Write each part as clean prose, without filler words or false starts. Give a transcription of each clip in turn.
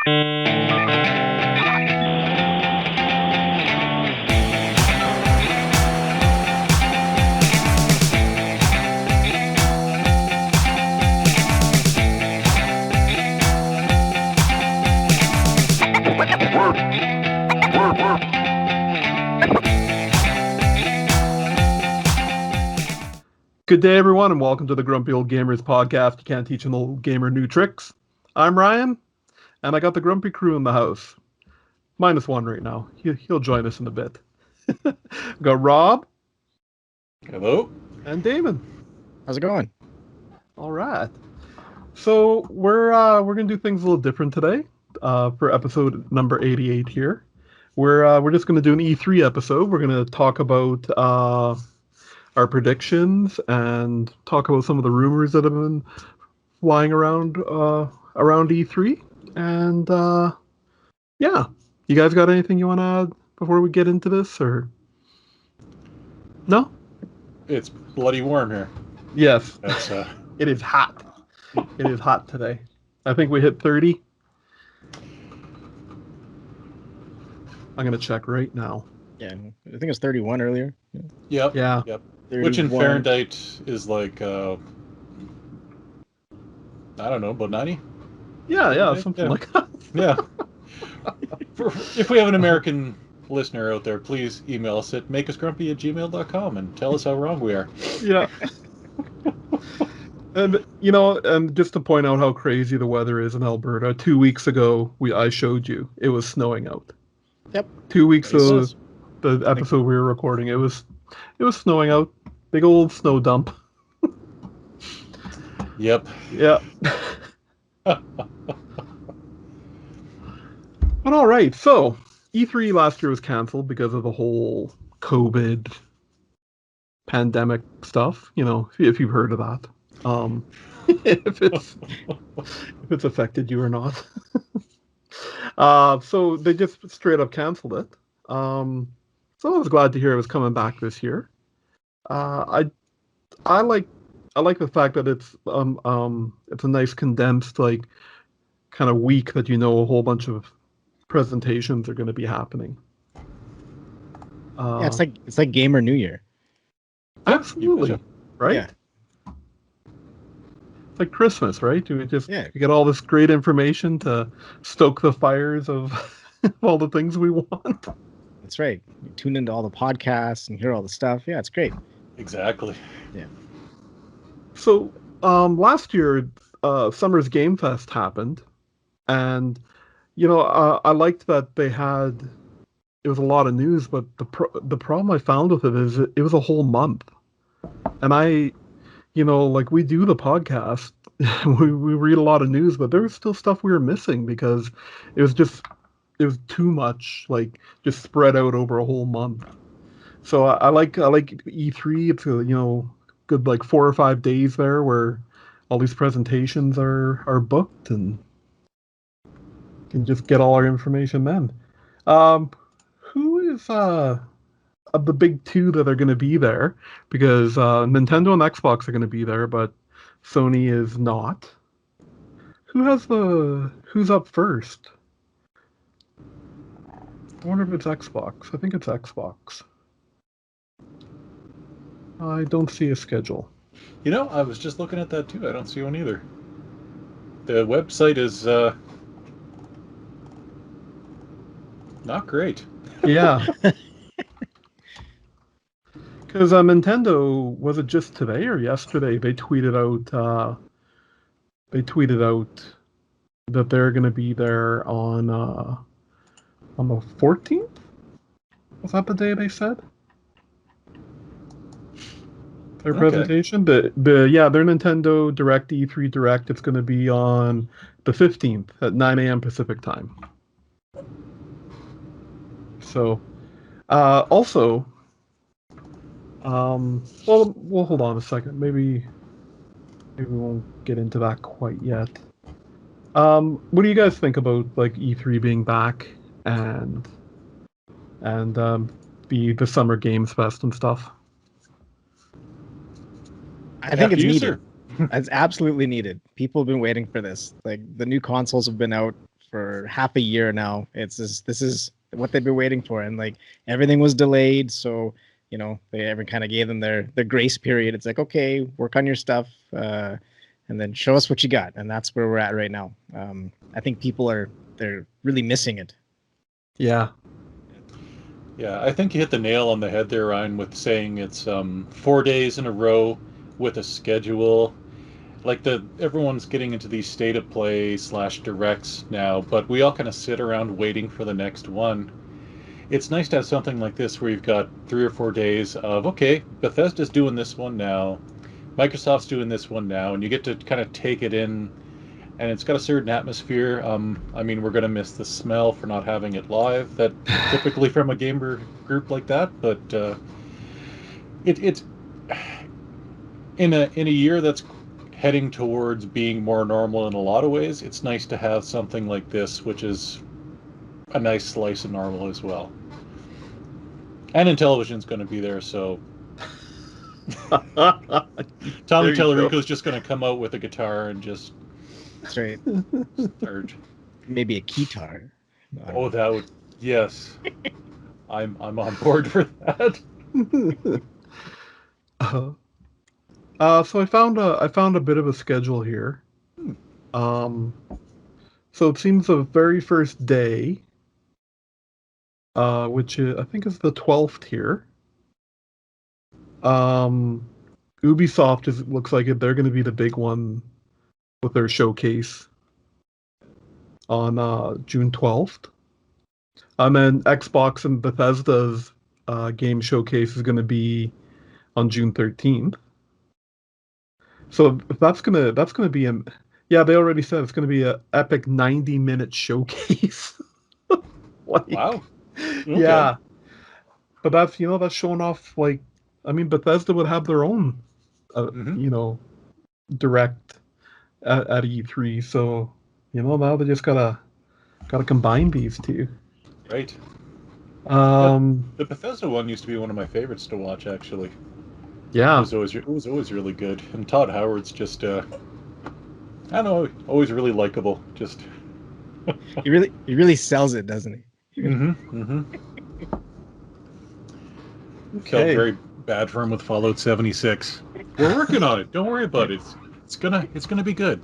Good day, everyone, and welcome to the Grumpy Old Gamers podcast. You can't teach an old gamer new tricks. I'm Ryan, and I got the Grumpy crew in the house. Minus one right now. He'll join us in a bit. We got Rob. Hello. And Damon. How's it going? All right. So we're gonna do things a little different today for episode number 88 here. We're just gonna do an E3 episode. We're gonna talk about our predictions and talk about some of the rumors that have been flying around E3. And yeah, you guys got anything you want to add before we get into this, or no? It's bloody warm here. Yes, That's it is hot. It is hot today. I think we hit 30. I'm gonna check right now. Yeah, I think it was 31 earlier. Yep. Yeah. Yep. 31. Which in Fahrenheit is like I don't know, about 90. Yeah, something like that. Yeah. If we have an American listener out there, please email us at makeusgrumpy@gmail.com and tell us how wrong we are. Yeah. And and just to point out how crazy the weather is in Alberta, 2 weeks ago I showed you it was snowing out. Yep. 2 weeks ago, was. the episode we were recording, it was snowing out. Big old snow dump. Yep. Yeah. But all right, so E3 last year was canceled because of the whole COVID pandemic stuff. If you've heard of that, if it's affected you or not. So they just straight up canceled it. So I was glad to hear it was coming back this year. I like the fact that it's a nice condensed kind of week that a whole bunch of presentations are going to be happening. Yeah, it's like Gamer New Year. Absolutely, right? Yeah. It's like Christmas, right? You get all this great information to stoke the fires of all the things we want. That's right. You tune into all the podcasts and hear all the stuff. Yeah, it's great. Exactly. Yeah. So last year, Summer's Game Fest happened, and I liked that it was a lot of news, but the problem I found with it is it was a whole month, and we do the podcast, we read a lot of news, but there was still stuff we were missing because it was too much, just spread out over a whole month. So I like E3. It's a good 4 or 5 days there where all these presentations are booked and can just get all our information then. Who is of the big two that are going to be there? Because Nintendo and Xbox are going to be there, but Sony is not. Who's up first? I wonder if it's Xbox. I think it's Xbox. I don't see a schedule. I was just looking at that too. I don't see one either. The website is not great. Yeah. Because Nintendo, was it just today or yesterday? They tweeted out that they're going to be there on the 14th. Was that the day they said? Their presentation, their Nintendo Direct E3 Direct. It's going to be on the 15th at 9 a.m. Pacific time. So, also, we'll hold on a second. Maybe we won't get into that quite yet. What do you guys think about E3 being back and the Summer Games Fest and stuff? I think it's needed. It's absolutely needed. People have been waiting for this. The new consoles have been out for half a year now. This is what they've been waiting for, and like everything was delayed, so they ever kind of gave them their grace period. It's like, okay, work on your stuff, and then show us what you got, and that's where we're at right now. I think they're really missing it. Yeah. Yeah, I think you hit the nail on the head there, Ryan, with saying it's 4 days in a row with a schedule. Like everyone's getting into these state of play / directs now, but we all kind of sit around waiting for the next one. It's nice to have something like this where you've got 3 or 4 days of, okay, Bethesda's doing this one now, Microsoft's doing this one now, and you get to kind of take it in, and it's got a certain atmosphere. I mean, we're going to miss the smell for not having it live, that typically from a gamer group like that, but it's in a year that's heading towards being more normal in a lot of ways. It's nice to have something like this, which is a nice slice of normal as well. And Intellivision's going to be there, so Tommy Tallarico's just going to come out with a guitar and just That's right. start. Maybe a keytar. Oh, that would, yes. I'm on board for that. So I found a bit of a schedule here. So it seems the very first day, which I think is the 12th here. Ubisoft looks like they're going to be the big one with their showcase on June 12th. And then Xbox and Bethesda's game showcase is going to be on June 13th. So that's gonna be they already said it's gonna be a epic 90-minute showcase. Wow. Okay. Yeah. But that's showing off, like, I mean, Bethesda would have their own direct at E3, so now they just gotta combine these two. Right. The Bethesda one used to be one of my favorites to watch, actually. Yeah. It was always really good. And Todd Howard's just I don't know, always really likable. Just he really sells it, doesn't he? Felt very bad for him with Fallout 76. We're working on it. Don't worry about it. It's gonna be good.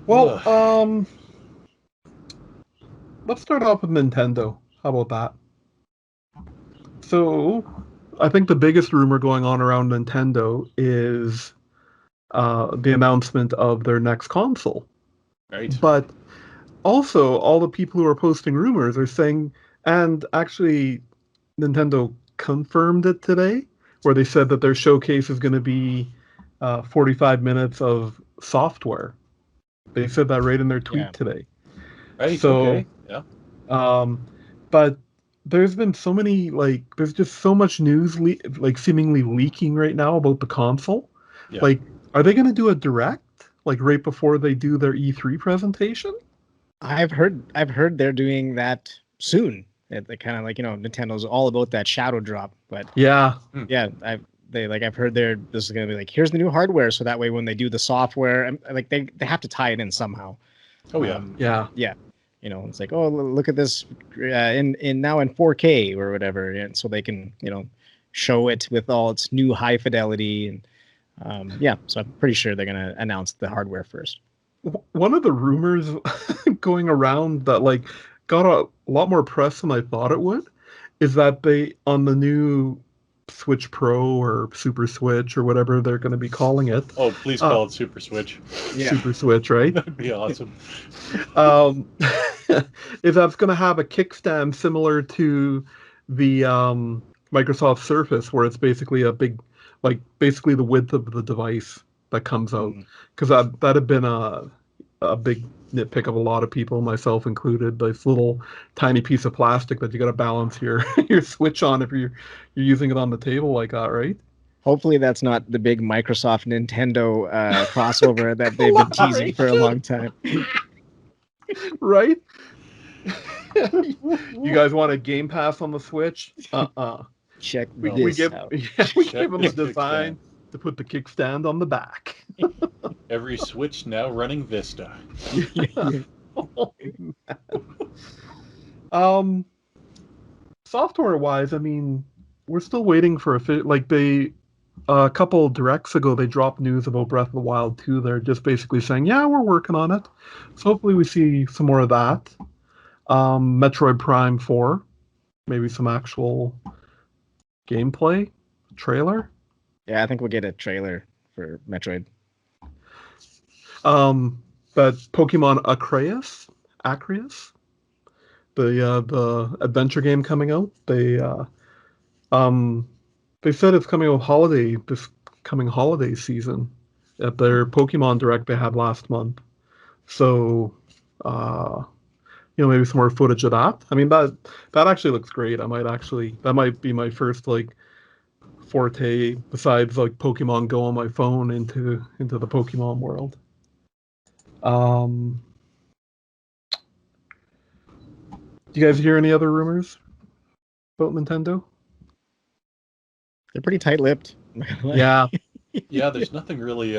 Well, let's start off with Nintendo. How about that? So, I think the biggest rumor going on around Nintendo is the announcement of their next console. Right. But also, all the people who are posting rumors are saying, and actually, Nintendo confirmed it today, where they said that their showcase is going to be 45 minutes of software. They said that right in their tweet today. Right. So, okay. Yeah. But there's been so many, there's just so much news, seemingly leaking right now about the console. Yeah. Like, are they going to do a direct, right before they do their E3 presentation? I've heard they're doing that soon. They kind of Nintendo's all about that shadow drop, but yeah, I've heard this is going to be here's the new hardware, so that way when they do the software, they have to tie it in somehow. Oh yeah. Yeah. It's like, oh, look at this in now in 4K or whatever, and so they can show it with all its new high fidelity and so I'm pretty sure they're gonna announce the hardware first. One of the rumors going around that got a lot more press than I thought it would is that they, on the new Switch Pro or Super Switch or whatever they're going to be calling it. Oh, please call it Super Switch. Yeah. Super Switch, right? That'd be awesome. Is that's going to have a kickstand similar to the Microsoft Surface, where it's basically a big, basically the width of the device that comes out. Because that had been a big nitpick of a lot of people, myself included. This little tiny piece of plastic that you got to balance your Switch on if you're using it on the table like that, right? Hopefully that's not the big Microsoft Nintendo crossover that they've been teasing for a long time. Right? You guys want a Game Pass on the Switch? Check we this give out. we give them a design to put the kickstand on the back. Every Switch now running Vista. um, software-wise, I mean, we're still waiting for a couple directs ago, they dropped news about Breath of the Wild 2. They're just basically saying, yeah, we're working on it. So hopefully we see some more of that. Metroid Prime 4, maybe some actual gameplay trailer. Yeah, I think we'll get a trailer for Metroid. But Pokemon Acreus, the adventure game coming out. Um, they said it's coming out this coming holiday season at their Pokemon Direct they had last month. So, uh, maybe some more footage of that. I mean, that actually looks great. That might be my first like forte besides like Pokemon Go on my phone into the Pokemon world. Um, do you guys hear any other rumors about Nintendo? They're pretty tight-lipped. Yeah. Yeah, there's nothing really.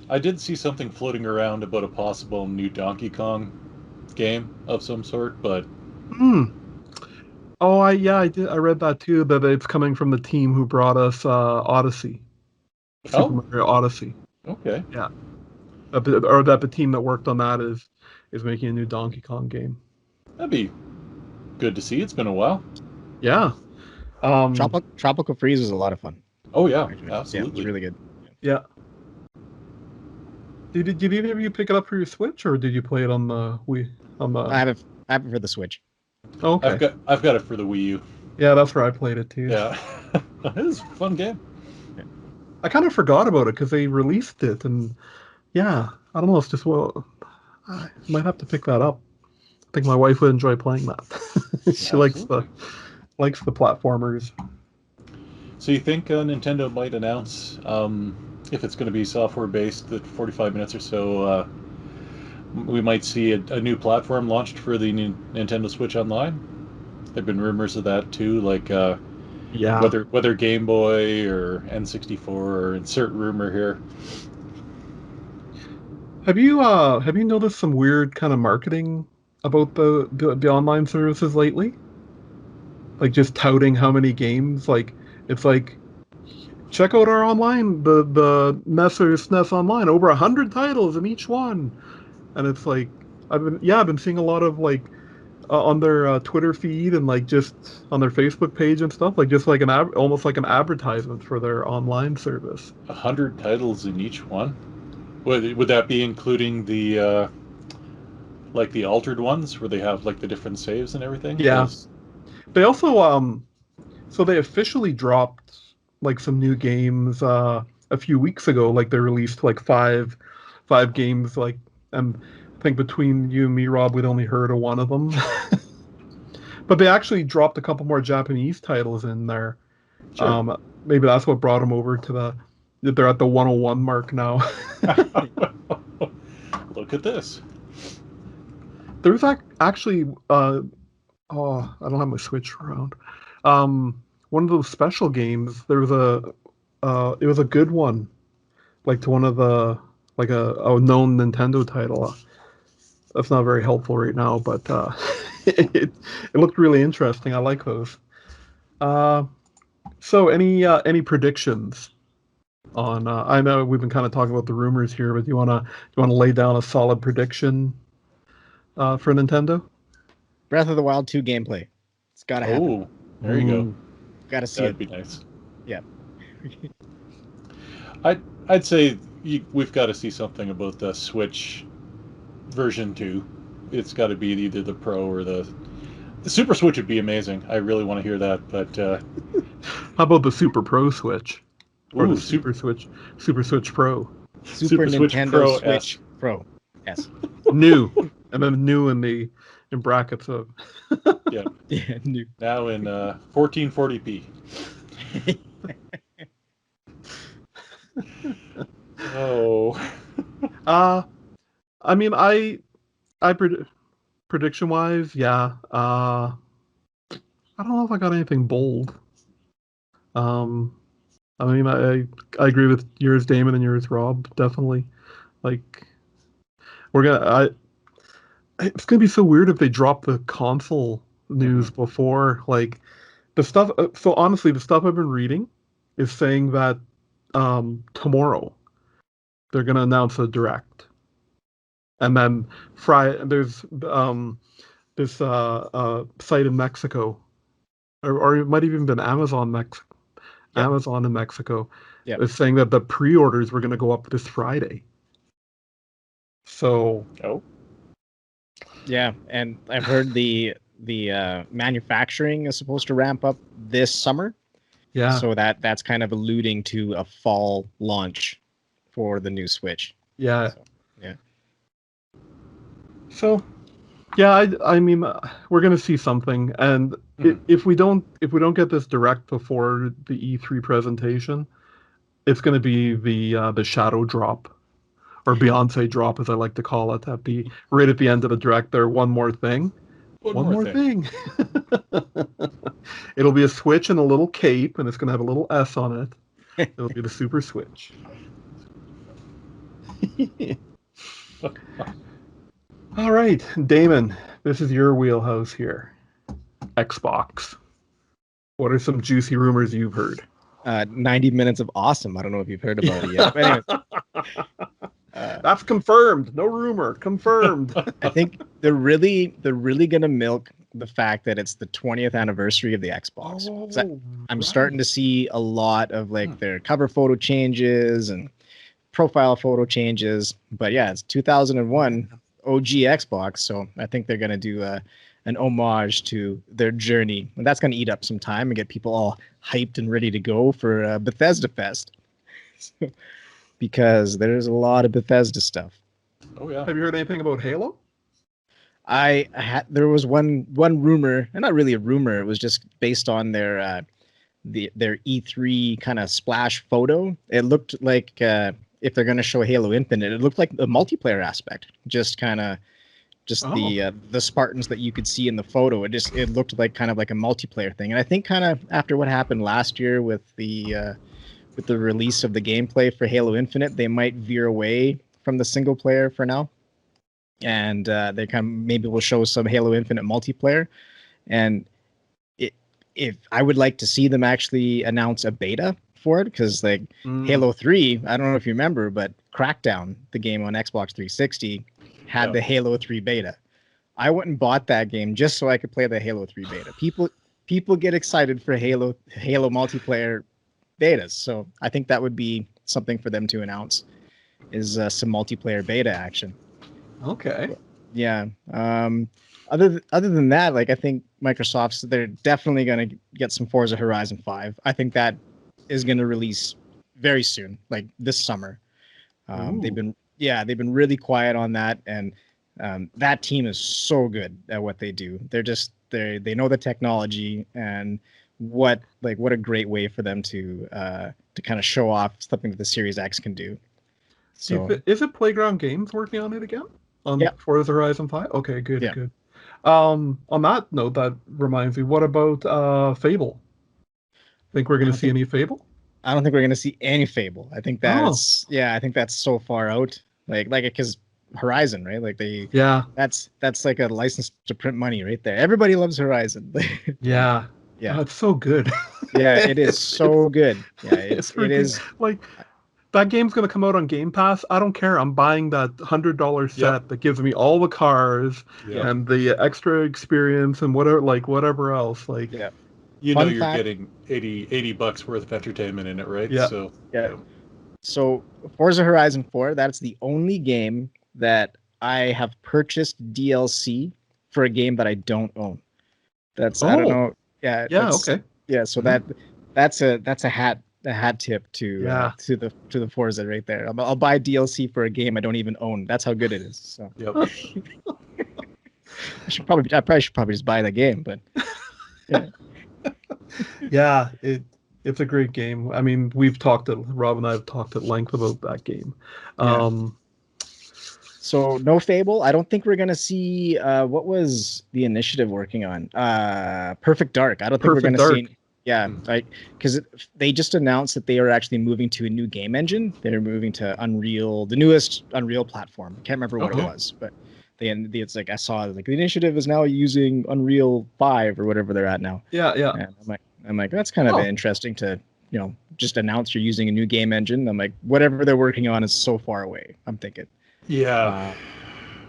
I did see something floating around about a possible new Donkey Kong game of some sort, but Hmm. Oh, I did. I read that too. That it's coming from the team who brought us Odyssey, Super oh, Mario Odyssey. okay. Yeah. Or that the team that worked on that is making a new Donkey Kong game. That'd be good to see. It's been a while. Yeah. Tropical Freeze was a lot of fun. Oh yeah, Actually. Yeah, it's absolutely. really good. Yeah. Did either of you pick it up for your Switch or did you play it on the Wii? On the I have it for the Switch. Oh, okay. I've got it for the Wii U. Yeah, that's where I played it too. Yeah, it is a fun game. I kind of forgot about it because they released it, and yeah, I don't know. It's just I might have to pick that up. I think my wife would enjoy playing that. She Absolutely. likes the platformers. So you think Nintendo might announce if it's going to be software based that 45 minutes or so we might see a new platform launched for the Nintendo Switch Online? There've been rumors of that too, like Yeah. whether Game Boy or N64 or insert rumor here. Have you noticed some weird kind of marketing about the online services lately? Like just touting how many games. Like it's like check out our online the NES or SNES online over 100 titles in each one, and it's like I've been seeing a lot of like on their Twitter feed and like just on their Facebook page and stuff, like just like almost like an advertisement for their online service. 100 titles in each one. Would that be including the like the altered ones where they have like the different saves and everything? Yeah. 'Cause- They also so they officially dropped like some new games a few weeks ago. Like they released like five games like and I think between you and me, Rob, we'd only heard of one of them. But they actually dropped a couple more Japanese titles in there. Sure. Maybe that's what brought them over to they're at the 101 mark now. Look at this. There's actually oh, I don't have my Switch around. One of those special games. There was it was a good one, like to one of the like a known Nintendo title. That's not very helpful right now, but it looked really interesting. I like those. Uh, so any predictions on? I know we've been kind of talking about the rumors here, but do you wanna lay down a solid prediction for Nintendo? Breath of the Wild 2 gameplay. It's got to happen. Oh, there you go. Got to see That'd it. be nice. Yeah. I'd say we've got to see something about the Switch version 2. It's got to be either the Pro or the Super Switch would be amazing. I really want to hear that, but How about the Super Pro Switch or ooh, the Super Switch Pro? Super Switch Nintendo Pro Switch Pro. Yes. New, and then new in brackets of. yeah, Yeah, new. now in 1440p. Oh, I mean, prediction wise, yeah. I don't know if I got anything bold. Um, I mean, I agree with yours, Damon, and yours, Rob. Definitely. Like we're gonna. It's gonna be so weird if they drop the console news before like the stuff. So honestly, the stuff I've been reading is saying that tomorrow they're gonna announce a direct, and then Friday there's this site in Mexico, or it might have even been Yep. Amazon in Mexico, Yep. is saying that the pre-orders were gonna go up this Friday. So Oh, Yeah, and I've heard the manufacturing is supposed to ramp up this summer, yeah, so that's kind of alluding to a fall launch for the new Switch. yeah. So, yeah. So yeah, I mean, we're gonna see something, and if we don't get this direct before the E3 presentation, it's gonna be the shadow drop or Beyonce drop, as I like to call it, at the right at the end of the direct. There, one more thing, one more thing. It'll be a Switch and a little cape, and it's gonna have a little S on it. It'll be the Super Switch. All right, Damon, this is your wheelhouse here. Xbox. What are some juicy rumors you've heard? 90 minutes of awesome. I don't know if you've heard about it yet. But anyways, That's confirmed. No rumor. Confirmed. I think they're really gonna milk the fact that it's the 20th anniversary of the Xbox. I'm starting to see a lot of like their cover photo changes and profile photo changes. But yeah, it's 2001 OG Xbox, so I think they're gonna do an homage to their journey, and that's gonna eat up some time and get people all hyped and ready to go for Bethesda Fest. Because there's a lot of Bethesda stuff. Oh yeah. Have you heard anything about Halo? I had there was one rumor, and not really a rumor. It was just based on their E3 kind of splash photo. It looked like if they're going to show Halo Infinite, it looked like the multiplayer aspect. Just kind of the Spartans that you could see in the photo. It looked like kind of like a multiplayer thing. And I think kind of after what happened last year with the release of the gameplay for Halo Infinite, they might veer away from the single player for now. And they kind of maybe will show some Halo Infinite multiplayer. And if I would like to see them actually announce a beta for it, because like Halo 3, I don't know if you remember, but Crackdown, the game on Xbox 360, had the Halo 3 beta. I went and bought that game just so I could play the Halo 3 beta. People get excited for Halo multiplayer betas, so I think that would be something for them to announce is some multiplayer beta action. Okay. Yeah. Other than that, like I think Microsoft's they're definitely going to get some Forza Horizon 5. I think that is going to release very soon, like this summer. They've been really quiet on that, and that team is so good at what they do. They know the technology, and what a great way for them to kind of show off something that the Series X can do. So is it Playground Games working on it again? On Forza Horizon 5? Okay, good, good. On that note, that reminds me, what about Fable? Think we're going to see any Fable? I don't think we're going to see any Fable. I think that's I think that's so far out. Like because Horizon, right? Like that's like a license to print money right there. Everybody loves Horizon. Yeah. Oh, it's so good. Yeah, it is so good. Yeah, it is like that game's gonna come out on Game Pass. I don't care. I'm buying that $100 set that gives me all the cars and the extra experience and whatever else. Like, you know, you're getting $80 worth of entertainment in it, right? Yeah. So So Forza Horizon 4, that's the only game that I have purchased DLC for a game that I don't own. That's I don't know. Yeah. Yeah. Okay. Yeah. So that's a hat tip to the Forza right there. I'll buy DLC for a game I don't even own. That's how good it is. So I probably should just buy the game, but yeah, it's a great game. I mean, Rob and I have talked at length about that game. So no Fable. I don't think we're gonna see. What was the initiative working on? Perfect Dark. I don't think we're gonna see. Yeah, like because they just announced that they are actually moving to a new game engine. They're moving to Unreal, the newest Unreal platform. I can't remember what Okay. it was, but it's like I saw like the initiative is now using Unreal 5 or whatever they're at now. Yeah, yeah. And I'm like that's kind of Oh. interesting to just announce you're using a new game engine. I'm like whatever they're working on is so far away. I'm thinking. Yeah.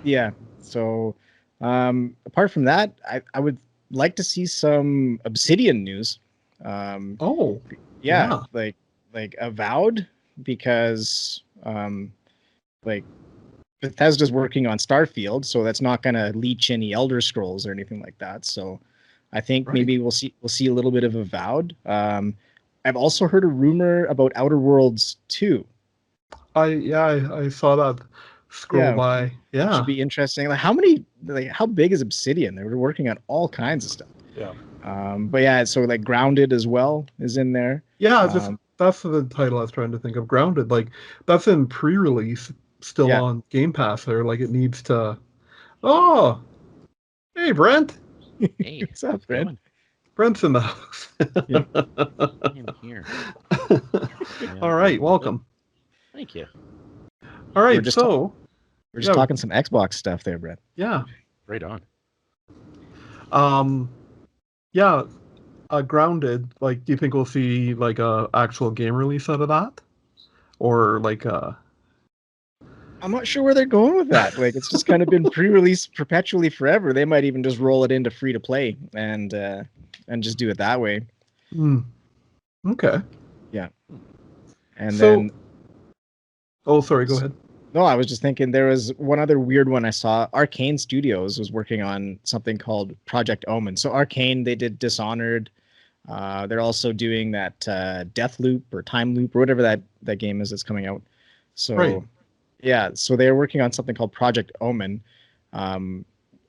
Yeah. So apart from that, I would like to see some Obsidian news. Oh. Yeah, like Avowed, because like Bethesda's working on Starfield, so that's not going to leech any Elder Scrolls or anything like that. So I think Right. maybe we'll see a little bit of Avowed. I've also heard a rumor about Outer Worlds 2. I saw that scroll Yeah, by. Yeah. should be interesting. Like how big is Obsidian? They were working on all kinds of stuff. Yeah. But yeah, so like Grounded as well is in there. Yeah, that's the title I was trying to think of. Grounded, like that's in pre-release, still Yeah. on Game Pass. There, like it needs to. Oh, hey Brent, Hey, What's up, how's it Brent? going? Brent's in the house. Yeah. I am here. All right, welcome. Thank you. All right, We're just so we're just talking some Xbox stuff there, Brent. yeah, Right on. yeah, Grounded. Like, do you think we'll see like a actual game release out of that, or like I'm not sure where they're going with that. Like, it's just kind of been pre-released perpetually forever. They might even just roll it into free to play and just do it that way. Okay. Yeah. And So, then, oh, sorry, go ahead. no, I was just thinking there was one other weird one I saw. Arcane Studios was working on something called Project Omen. So Arcane, they did Dishonored. They're also doing that Death Loop or Time Loop or whatever that game is that's coming out. So Right. yeah, so they're working on something called Project Omen.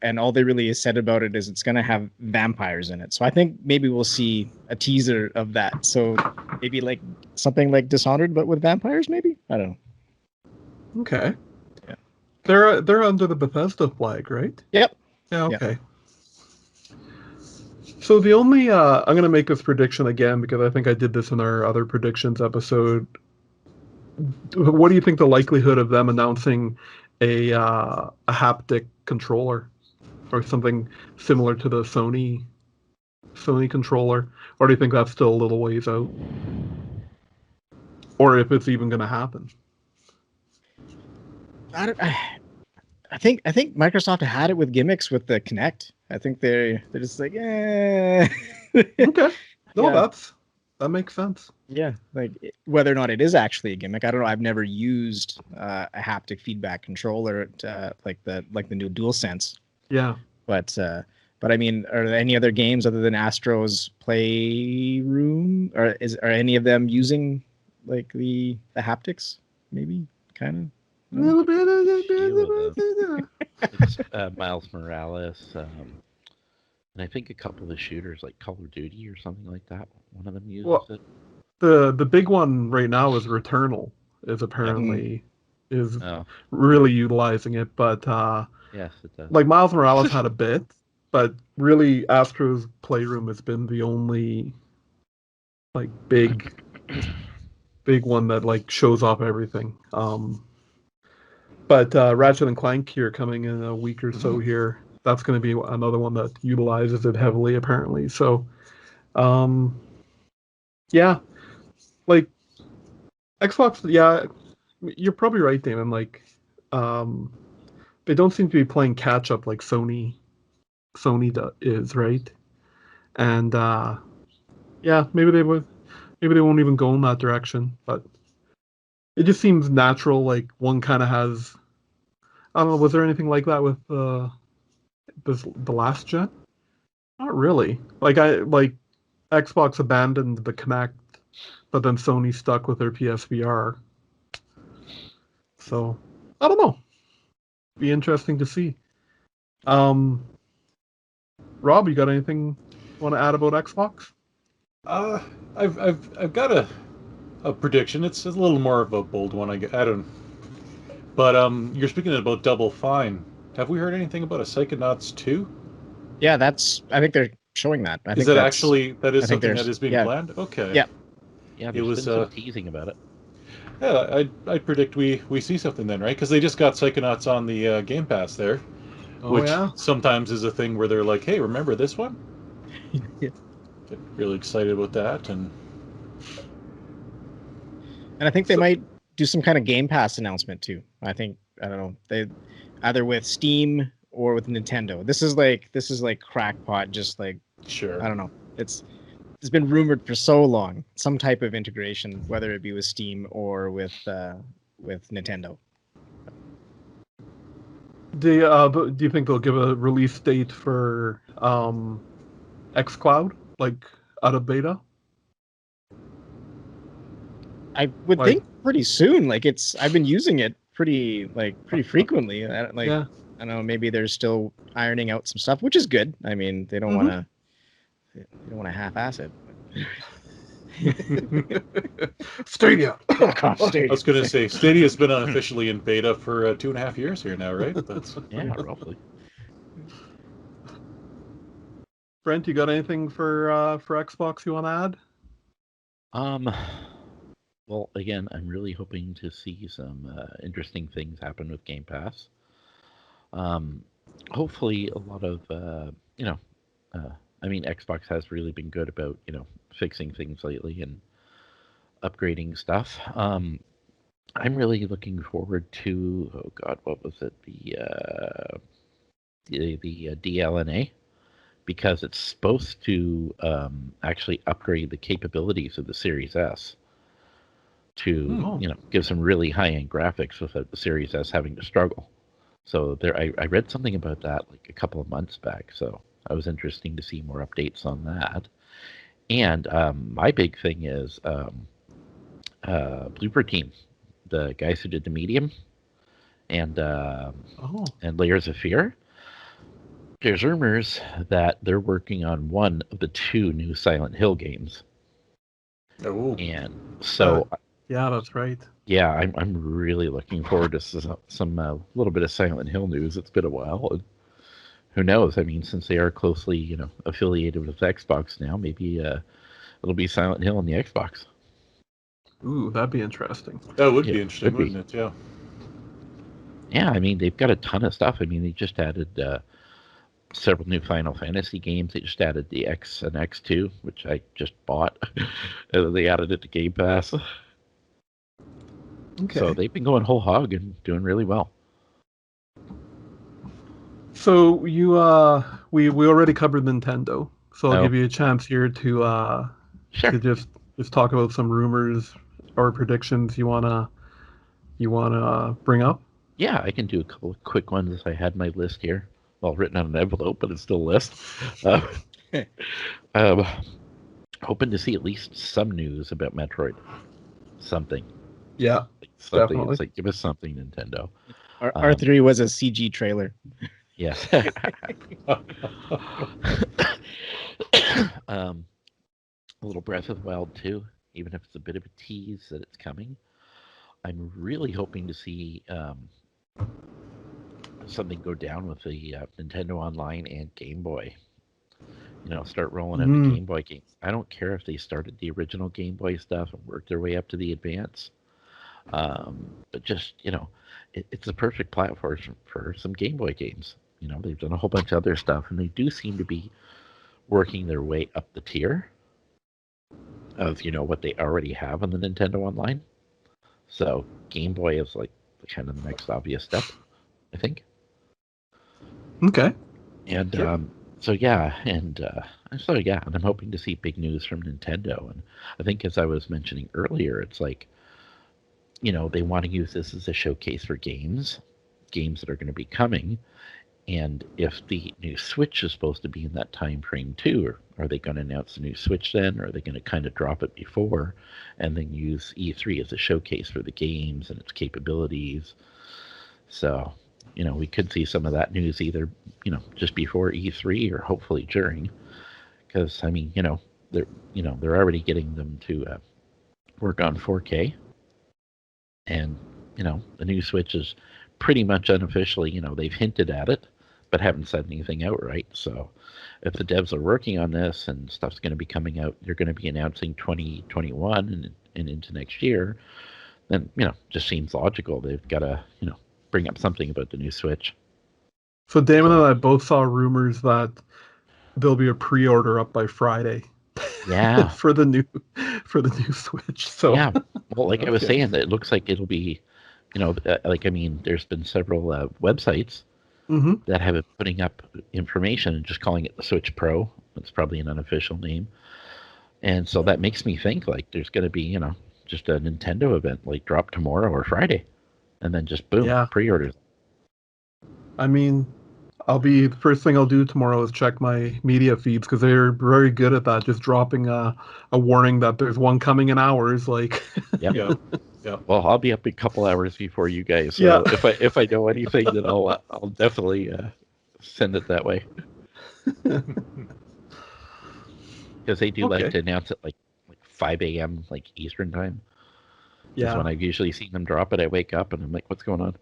And all they really said about it is it's going to have vampires in it. So I think maybe we'll see a teaser of that. So maybe like something like Dishonored, but with vampires, maybe? I don't know. Okay. Yeah. They're under the Bethesda flag, right? Yep. Yeah, Yep. okay. So the only I'm going to make this prediction again because I think I did this in our other predictions episode. What do you think the likelihood of them announcing a haptic controller or something similar to the Sony controller, or do you think that's still a little ways out? Or if it's even going to happen? I think Microsoft had it with gimmicks with the Kinect. I think they're just like, eh. Okay. No, Yeah. that makes sense. Yeah, like whether or not it is actually a gimmick, I don't know. I've never used a haptic feedback controller, like the new DualSense. Yeah. But I mean, are there any other games other than Astro's Playroom, or are any of them using like the haptics? Maybe, kind A little bit. It's Miles Morales, and I think a couple of the shooters like Call of Duty or something like that. One of them uses Well, it. The big one right now is Returnal is apparently is really utilizing it, but Yes, it does. like Miles Morales had a bit, but really Astro's Playroom has been the only like big one that like shows off everything. But Ratchet and Clank here coming in a week or so here. That's going to be another one that utilizes it heavily apparently. So yeah, like Xbox, yeah, you're probably right, Damon. Like, they don't seem to be playing catch up like Sony is, right? And yeah, maybe they won't even go in that direction. But it just seems natural. Like one kind of has. I don't know. Was there anything like that with the last gen? Not really. Like Xbox abandoned the Kinect, but then Sony stuck with their PSVR. So I don't know. Be interesting to see. Rob, you got anything you want to add about Xbox? I've got a prediction. It's a little more of a bold one. I don't. But you're speaking about Double Fine. Have we heard anything about a Psychonauts 2? Yeah, I think they're showing that. I Is think that that's actually that is I think something that there's is being yeah planned? Okay. yeah. Yeah, It there's was been some teasing about it. yeah, I'd predict we see something then, right? Because they just got Psychonauts on the Game Pass there, Oh which yeah. sometimes is a thing where they're like, "Hey, remember this one?" Yeah. Get really excited about that, and And I think they so, might do some kind of Game Pass announcement too. I don't know. They either with Steam or with Nintendo. This is like crackpot, just like sure. I don't know. It's been rumored for so long. Some type of integration, whether it be with Steam or with Nintendo. Do you think they'll give a release date for xCloud, like out of beta? I would Like, think pretty soon. Like I've been using it pretty frequently. yeah. I don't know, maybe they're still ironing out some stuff, which is good. I mean, they don't want to half-ass it. Stadia. Gosh, I was going to say Stadia's been unofficially in beta for 2.5 years here now, right? That's Yeah, roughly. Brent, you got anything for Xbox you want to add? Well, again, I'm really hoping to see some interesting things happen with Game Pass. Hopefully, a lot of I mean, Xbox has really been good about fixing things lately and upgrading stuff. I'm really looking forward to oh god, what was it? The DLNA, because it's supposed to actually upgrade the capabilities of the Series S to Oh, give some really high-end graphics without the Series S having to struggle. So I read something about that like a couple of months back. So I was interesting to see more updates on that. And my big thing is Blooper Team, the guys who did the Medium and oh, Layers of Fear. There's rumors that they're working on one of the two new Silent Hill games, oh, and so yeah, that's right. yeah, I'm really looking forward to some little bit of Silent Hill news. It's been a while, and who knows? I mean, since they are closely affiliated with Xbox now, maybe it'll be Silent Hill on the Xbox. Ooh, that'd be interesting. that would It be interesting, would be. wouldn't it? Yeah. Yeah, I mean, they've got a ton of stuff. I mean, they just added several new Final Fantasy games. They just added the X and X2, which I just bought. And then they added it to Game Pass. Okay. So they've been going whole hog and doing really well. So we already covered Nintendo, so I'll Oh. give you a chance here to Sure. just talk about some rumors or predictions you wanna bring up. Yeah, I can do a couple of quick ones as I had my list here. Well, written on an envelope, but it's still a list. Um, hoping to see at least some news about Metroid. Something. Yeah, Something. definitely. It's like, give us something, Nintendo. R3 was a CG trailer. Yes. A little Breath of the Wild 2, even if it's a bit of a tease that it's coming. I'm really hoping to see something go down with the Nintendo Online and Game Boy. Start rolling out the Game Boy games. I don't care if they started the original Game Boy stuff and worked their way up to the Advance. But just, it's a perfect platform for some Game Boy games. They've done a whole bunch of other stuff, and they do seem to be working their way up the tier of, what they already have on the Nintendo Online. So Game Boy is like kind of the next obvious step, I think. Okay. And Sure. and I'm hoping to see big news from Nintendo. And I think, as I was mentioning earlier, it's like, they want to use this as a showcase for games that are going to be coming. And if the new Switch is supposed to be in that time frame too, or are they going to announce the new Switch then, or are they going to kind of drop it before and then use E3 as a showcase for the games and its capabilities? So, we could see some of that news either, just before E3 or hopefully during, because I mean, they're already getting them to work on 4K, and the new Switch is pretty much unofficially, they've hinted at it, but haven't said anything outright. So if the devs are working on this and stuff's going to be coming out, they're going to be announcing 2021 and into next year, then, just seems logical. They've got to, bring up something about the new Switch. So Damon and I both saw rumors that there'll be a pre-order up by Friday. Yeah. for the new Switch. So yeah, well, like I was saying, it looks like it'll be, there's been several websites that have been putting up information and just calling it the Switch Pro. It's probably an unofficial name, and so that makes me think like there's going to be, just a Nintendo event like drop tomorrow or Friday, and then just boom, pre-orders. I mean, the first thing I'll do tomorrow is check my media feeds because they're very good at that, just dropping a warning that there's one coming in hours. Like, Yeah. Well, I'll be up a couple hours before you guys. So if I know anything, then I'll definitely send it that way. Because they do like to announce it like 5 a.m. like Eastern time. Yeah. When I've usually seen them drop it, I wake up and I'm like, what's going on?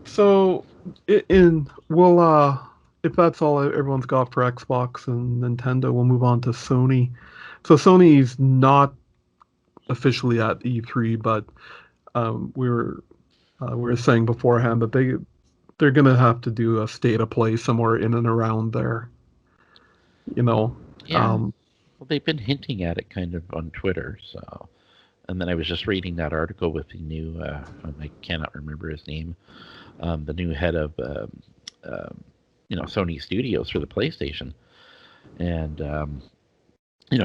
So, if that's all everyone's got for Xbox and Nintendo, we'll move on to Sony. So Sony's not officially at E3, but we were saying beforehand that they're gonna have to do a state of play somewhere in and around there. Yeah. Well, they've been hinting at it kind of on Twitter. So, and then I was just reading that article with the new I cannot remember his name. The new head of Sony Studios for the PlayStation, and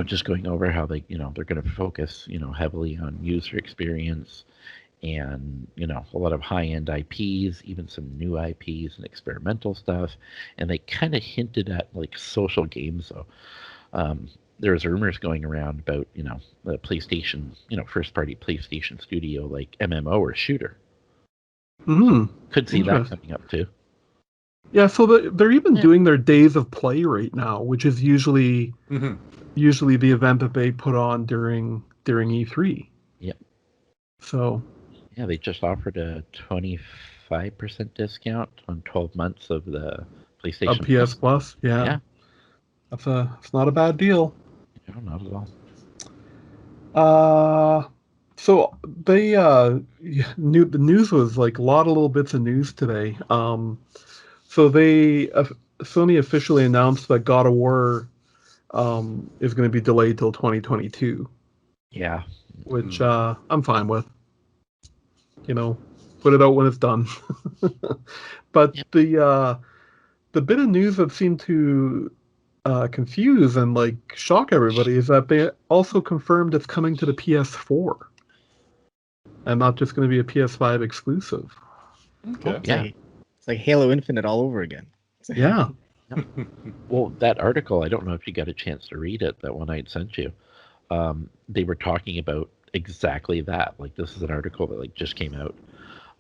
just going over how they they're going to focus heavily on user experience and a lot of high-end IPs, even some new IPs and experimental stuff, and they kind of hinted at like social games. So there's rumors going around about the PlayStation first-party PlayStation Studio like MMO or shooter. Could see that coming up too. Yeah, so they're even doing their days of play right now, which is usually the event that they put on during E3. Yep. So. Yeah, they just offered a 25% discount on 12 months of the PlayStation PS Plus. Yeah. It's not a bad deal. No, not at all. So they the news was like a lot of little bits of news today. So Sony officially announced that God of War is going to be delayed till 2022. Yeah, which I'm fine with. Put it out when it's done. But the bit of news that seemed to confuse and like shock everybody is that they also confirmed it's coming to the PS4. And not just going to be a PS5 exclusive. Okay. It's like Halo Infinite all over again. Yeah. Well, that article, I don't know if you got a chance to read it, that one I had sent you. They were talking about exactly that. Like, this is an article that like just came out.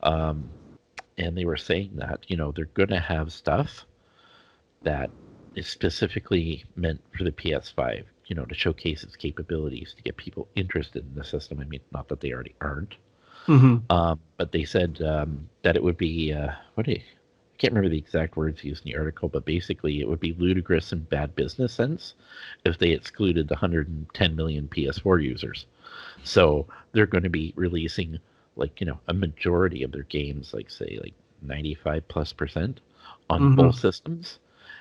And they were saying that, they're going to have stuff that is specifically meant for the PS5, to showcase its capabilities, to get people interested in the system. I mean, not that they already aren't. But they said that it would be, I can't remember the exact words used in the article, but basically it would be ludicrous and bad business sense if they excluded the 110 million PS4 users. So they're going to be releasing like, a majority of their games, like say like 95+% on both systems,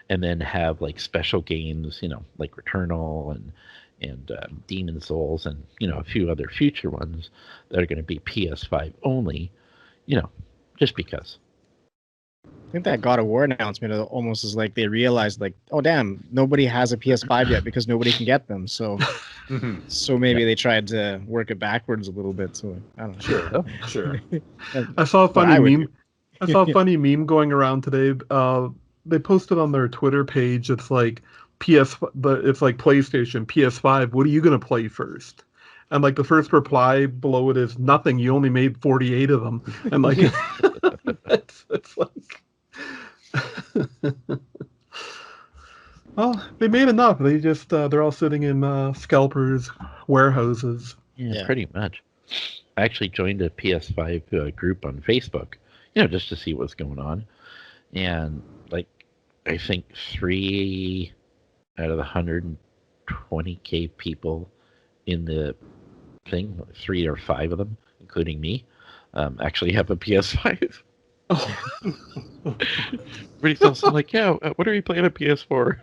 and then have like special games, like Returnal and Demon Souls and a few other future ones that are going to be PS5 only, just because. I think that God of War announcement almost is like they realized like, oh damn, nobody has a PS5 yet because nobody can get them. So so maybe they tried to work it backwards a little bit. So I don't know. Sure. I saw a funny meme. I saw a funny meme going around today. They posted on their Twitter page. It's like it's like PlayStation, PS5. What are you gonna play first? And like the first reply below it is nothing. You only made 48 of them. And like it's like. Well, they made enough. They just they're all sitting in scalpers' warehouses. Yeah, pretty much. I actually joined a PS5 group on Facebook, just to see what's going on. And like, I think 3 out of the 120K people in the thing, 3 or 5 of them, including me, actually have a PS5. Oh. Everybody else is like, yeah, what are you playing on PS4?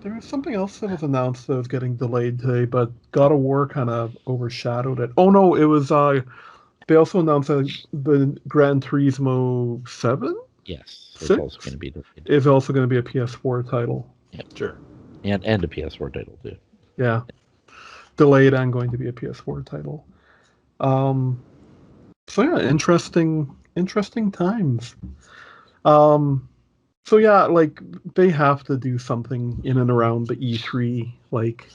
There was something else that was announced that was getting delayed today, but God of War kind of overshadowed it. Oh no, it was they also announced that the Gran Turismo 7, Yes, it's 6 also going to be delayed. is also going to be a PS4 title. Yep. Sure. And a PS4 title too. Yeah, delayed and going to be a PS4 title. So yeah, interesting times. So yeah, like they have to do something in and around the E3. Like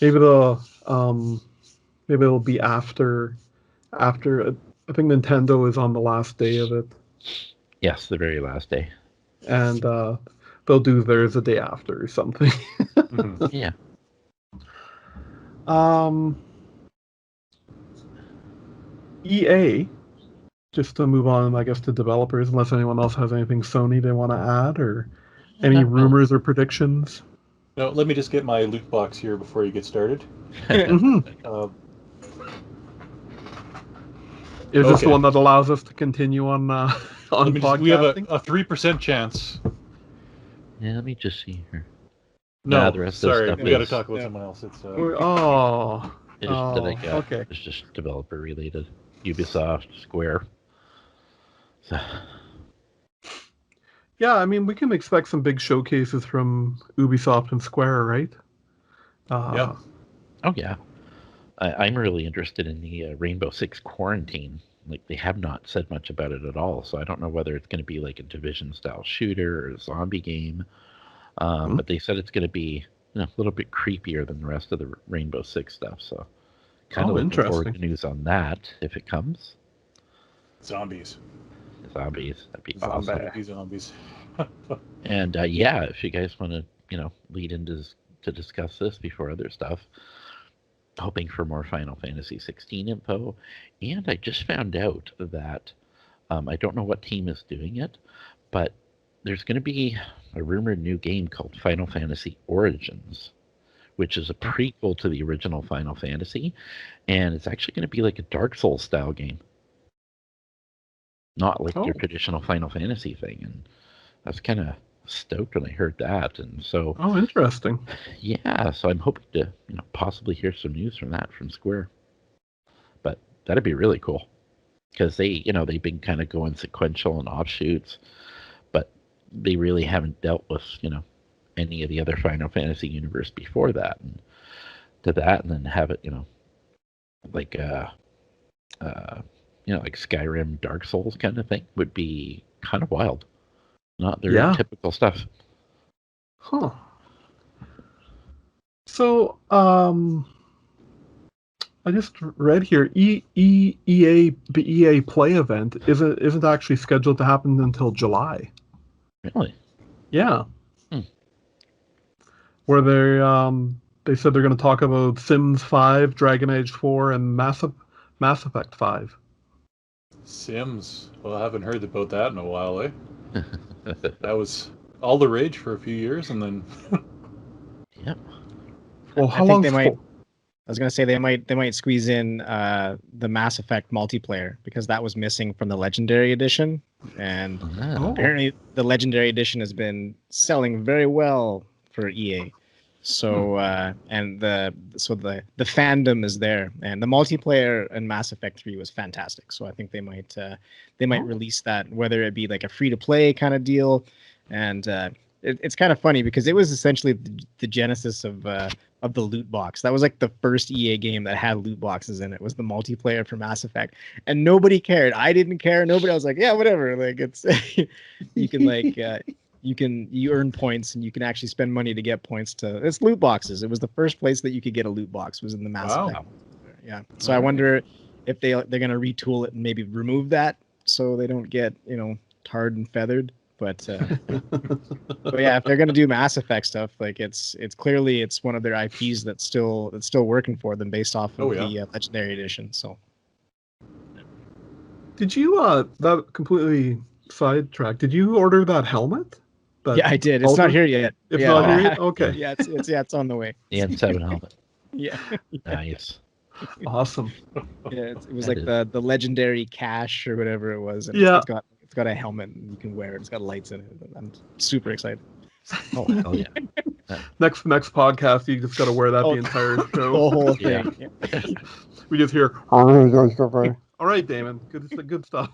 maybe maybe it'll be after. I think Nintendo is on the last day of it, Yes, the very last day. and they'll do theirs the day after or something. Mm-hmm. Yeah. EA, just to move on, I guess, to developers, unless anyone else has anything Sony they want to add, or any rumors or predictions. No, let me just get my loot box here before you get started. Mm-hmm. Is this the Okay. one that allows us to continue on podcasting? We have a 3% chance. Yeah, let me just see here. No, the rest of the sorry, stuff we got to is- talk about someone else. It's Oh, okay. It's just developer related. Ubisoft, Square. So, Yeah, I mean, we can expect some big showcases from Ubisoft and Square, right? yeah. oh yeah, I'm really interested in the Rainbow Six Quarantine. Like they have not said much about it at all, so I don't know whether it's going to be like a Division style shooter or a zombie game. But they said it's going to be a little bit creepier than the rest of the Rainbow Six stuff. So kind of looking forward interesting. to news on that if it comes. Zombies. Zombies, that'd be Zombie. awesome. Zombies. And yeah, if you guys want to lead into to discuss this before other stuff, hoping for more Final Fantasy 16 info. And I just found out that I don't know what team is doing it, but there's going to be a rumored new game called Final Fantasy Origins, which is a prequel to the original Final Fantasy, and it's actually going to be like a Dark Souls style game, not like your traditional Final Fantasy thing. And I was kind of stoked when I heard that, and so interesting. yeah, so I'm hoping to possibly hear some news from that from Square, but that'd be really cool because they've been kind of going sequential and offshoots, but they really haven't dealt with any of the other Final Fantasy universe before that, and then have it like like Skyrim, Dark Souls kind of thing would be kind of wild. Not their typical stuff. Huh. So, I just read here, the EA Play event isn't actually scheduled to happen until July. Really? Yeah. Where they said they're going to talk about Sims 5, Dragon Age 4, and Mass Effect 5. Sims. Well, I haven't heard about that in a while, eh? That was all the rage for a few years, and then. Yep. Well, I think they might. I was gonna say they might squeeze in the Mass Effect multiplayer because that was missing from the Legendary Edition, and apparently the Legendary Edition has been selling very well for EA. So the fandom is there, and the multiplayer in Mass Effect 3 was fantastic. So I think they might release that, whether it be like a free to play kind of deal, and it's kind of funny because it was essentially the genesis of the loot box. That was like the first EA game that had loot boxes in it. Was the multiplayer for Mass Effect, and nobody cared. I didn't care. Nobody. I was like, yeah, whatever. Like it's you can like. You earn points and you can actually spend money to get points it's loot boxes. It was the first place that you could get a loot box was in the Mass Effect. Yeah. So I wonder if they're going to retool it and maybe remove that so they don't get, tarred and feathered. But but yeah, if they're going to do Mass Effect stuff, like it's clearly it's one of their IPs that's still working for them based off of the Legendary Edition. So Did you that completely sidetracked? Did you order that helmet? That Yeah, I did. It's not Ultra? here yet. It's Yeah, not here Oh, yet? Okay. yeah, it's on the way. the N7 helmet. Yeah, Nice. Awesome. yeah. It was That like is. the legendary cache or whatever it was, and Yeah. it's got a helmet and you can wear it. It's got lights in it. I'm super excited. Oh, hell yeah. Next podcast, you just got to wear that Oh, the entire the show. whole Yeah. thing. Yeah. We just hear. All right, Damon. Good stuff.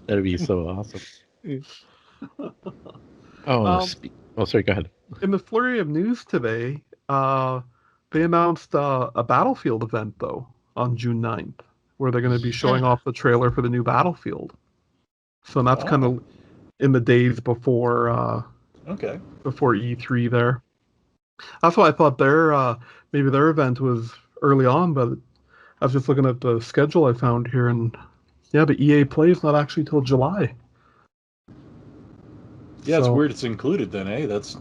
That'd be so awesome. Oh, Um, sorry, go ahead. in the flurry of news today, they announced a Battlefield event though on June 9th, where they're going to be showing off the trailer for the new Battlefield. So that's kind Oh, of in the days before okay. before E3 there. That's why I thought their maybe their event was early on, but I was just looking at the schedule I found here, and yeah, the EA Play is not actually till July. Yeah, it's So weird it's included then, eh? That's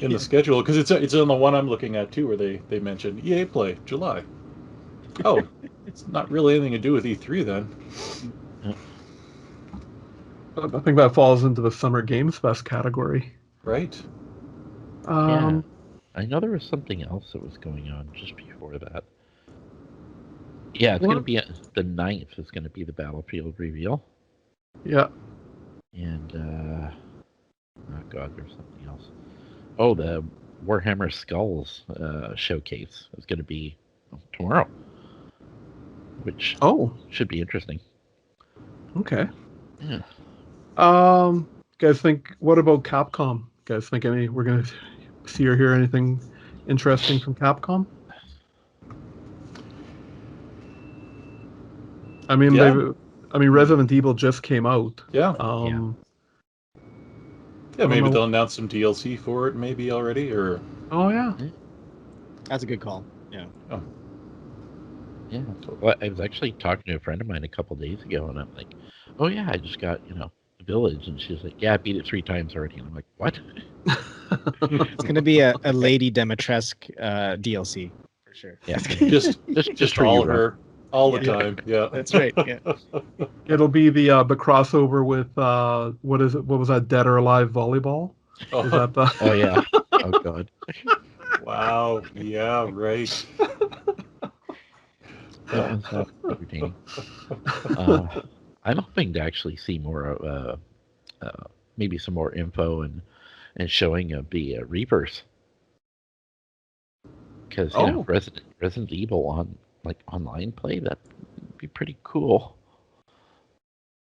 in the schedule because it's on the one I'm looking at too, where they mentioned EA Play July. Oh, it's not really anything to do with E3 then. I think that falls into the Summer Games Fest category. Right? Yeah. Um, I know there was something else that was going on just before that. Yeah, it's What? going to be the 9th is going to be the Battlefield reveal. yeah. And, oh god, there's something else. Oh, the Warhammer Skulls showcase is going to be tomorrow, which Oh, should be interesting. okay. Yeah. Guys, think what about Capcom? Guys, think we're gonna see or hear anything interesting from Capcom? I mean, Yeah. Resident Evil just came out. Yeah. I Yeah, don't maybe know. they'll announce some DLC for it maybe already, or... Oh yeah. That's a good call. Yeah. Oh, Yeah. Well, I was actually talking to a friend of mine a couple days ago, and I'm like, "Oh yeah, I just got the Village," and she's like, "Yeah, I beat it 3 times already." And I'm like, "What?" It's gonna be a Lady Demetresque DLC for sure. Yeah. just for all you, of Rob. her, all the Yeah. time. Yeah. That's right. Yeah. It'll be the crossover with what is it? What was that? Dead or Alive Volleyball? Is that the? Oh yeah. Oh god. Wow. Yeah. Right. That was entertaining. I'm hoping to actually see more of maybe some more info and showing of the Reapers, because Oh. Resident Evil on online play, that'd be pretty cool.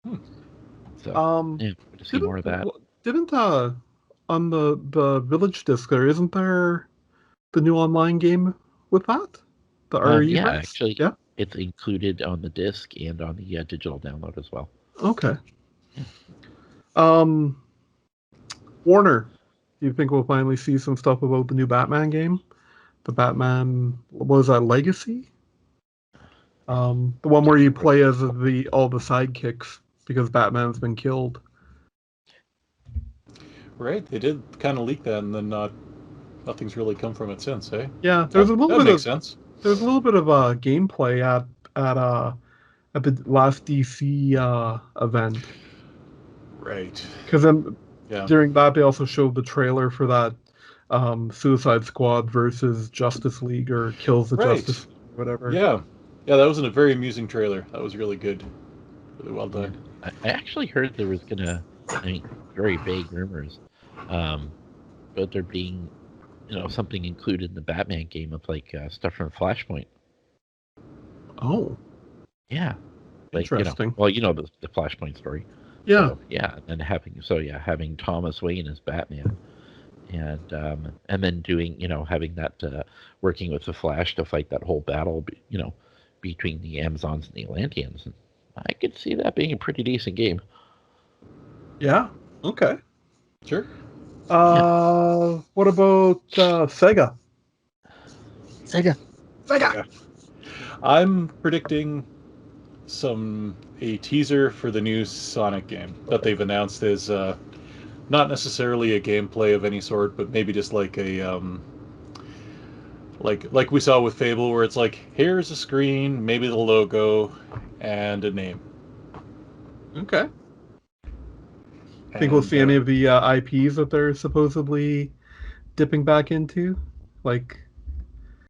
So yeah, to see more of that. Didn't on the Village disc there isn't there the new online game with that? The RE Yeah, verse? actually, Yeah. it's included on the disc and on the digital download as well. Okay. Warner, do you think we'll finally see some stuff about the new Batman game? The Batman, what was that, Legacy? The one where you play as all the sidekicks because Batman's been killed. Right. They did kind of leak that, and then nothing's really come from it since, eh? Yeah, there's a little That bit makes of sense. there's a little bit of gameplay at the last DC event. Right. Because then Yeah. during that they also showed the trailer for that Suicide Squad versus Justice League or Kills the Right. Justice League, whatever. Yeah. Yeah, that was a very amusing trailer. That was really good. Really well done. Yeah. I actually heard there was very vague rumors, but there being something included in the Batman game of stuff from Flashpoint. Oh, Yeah. interesting. The Flashpoint story. Yeah. So, yeah, and having Thomas Wayne as Batman, and then doing having that working with the Flash to fight that whole battle, between the Amazons and the Atlanteans. And I could see that being a pretty decent game. Yeah. Okay. Sure. What about Sega? Sega. Yeah. I'm predicting a teaser for the new Sonic game that they've announced is not necessarily a gameplay of any sort, but maybe just like a Like we saw with Fable, where it's like, here's a screen, maybe the logo, and a name. Okay. Think we'll see any of the IPs that they're supposedly dipping back into? Like,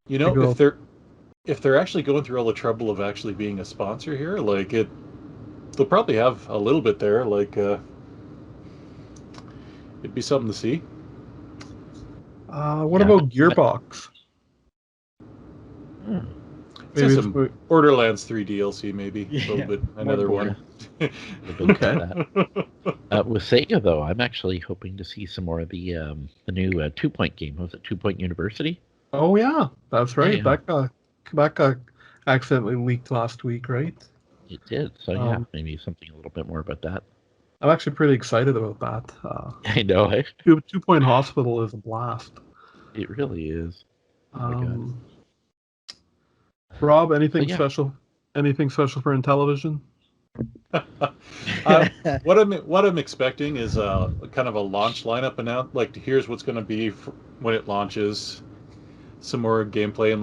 You know, think we'll... if they're actually going through all the trouble of actually being a sponsor here, like they'll probably have a little bit there. Like, it'd be something to see. what about Gearbox? Maybe Maybe some Borderlands 3 DLC, maybe a little bit, another one. Okay. With Sega, though, I'm actually hoping to see some more of the new 2 Point game. Was it 2 Point University? Oh yeah, that's right. Yeah. That got accidentally leaked last week, right? It did. So yeah, maybe something a little bit more about that. I'm actually pretty excited about that. I know. 2 Point Hospital is a blast. It really is. Oh my God. Rob, anything special? Anything special for Intellivision? What I'm expecting is kind of a launch lineup announced. Like, here's what's going to be when it launches. Some more gameplay and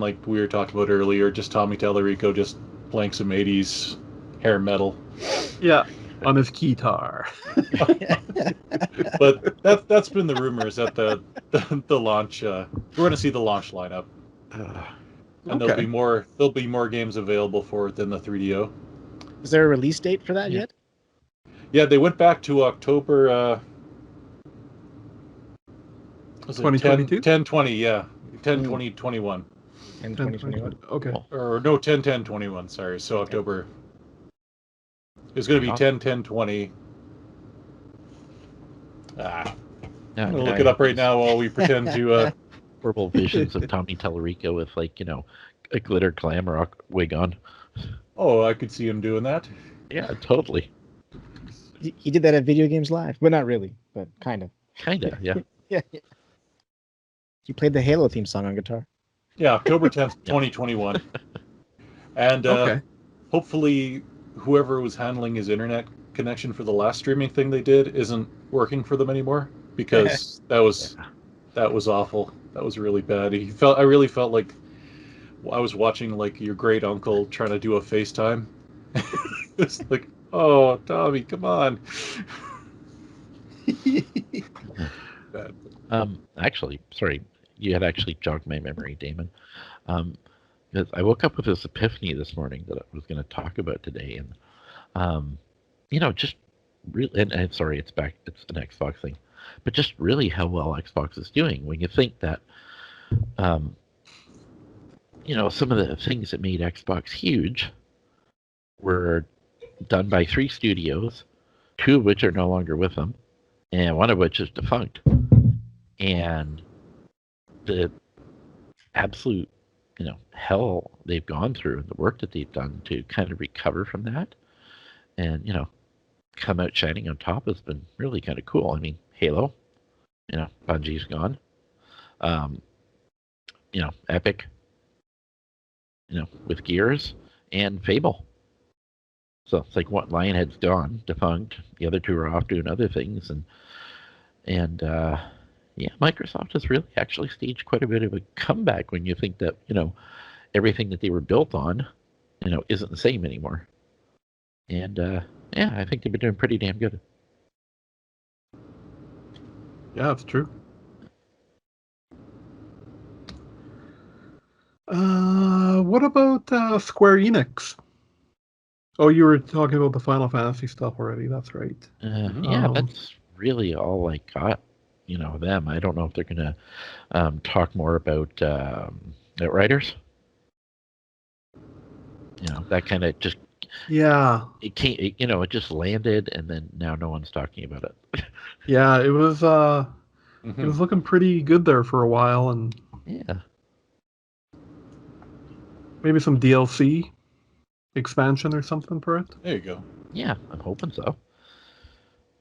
like we were talking about earlier, just Tommy Tallarico just playing some '80s hair metal. Yeah, on his guitar. But that's been the rumors at the launch. We're going to see the launch lineup, and there'll be more games available for it than the 3DO. Is there a release date for that yet? Yeah, they went back to October. Was it 2022? 10/20, yeah. 10/20/21. 10/20/21. Okay. Or no, 10/10/21, sorry. So October. It's going to be 10/10/20. I'm going to look it up right now while we pretend to... Horrible visions of Tommy Tallarico with, like, a glitter glamour wig on. Oh, I could see him doing that. Yeah, totally. He did that at Video Games Live. Well, not really, but kind of. Kind of, yeah. Yeah. He played the Halo theme song on guitar. Yeah, October 10th, 2021. And hopefully whoever was handling his internet connection for the last streaming thing they did isn't working for them anymore, because that was awful. That was really bad. I really felt like I was watching like your great uncle trying to do a FaceTime. It's like, oh, Tommy, come on. Bad. Actually, sorry, you had actually jogged my memory, Damon. Because I woke up with this epiphany this morning that I was going to talk about today, and just really, and sorry, it's an Xbox thing, but just really how well Xbox is doing when you think that, some of the things that made Xbox huge were done by 3 studios, 2 of which are no longer with them, and 1 of which is defunct. And the absolute, hell they've gone through, and the work that they've done to kind of recover from that, and come out shining on top has been really kind of cool. I mean, Halo, Bungie's gone. Epic, with Gears, and Fable. So it's like what Lionhead's gone, defunct. The other 2 are off doing other things, and Microsoft has really actually staged quite a bit of a comeback when you think that, everything that they were built on, isn't the same anymore. And I think they've been doing pretty damn good. Yeah, it's true. What about Square Enix? Oh, you were talking about the Final Fantasy stuff already. That's right. That's really all I got. Them. I don't know if they're going to talk more about Outriders. That kind of just... Yeah. It came, it just landed, and then now no one's talking about it. Yeah, it was it was looking pretty good there for a while, and maybe some DLC expansion or something for it. There you go. Yeah, I'm hoping so.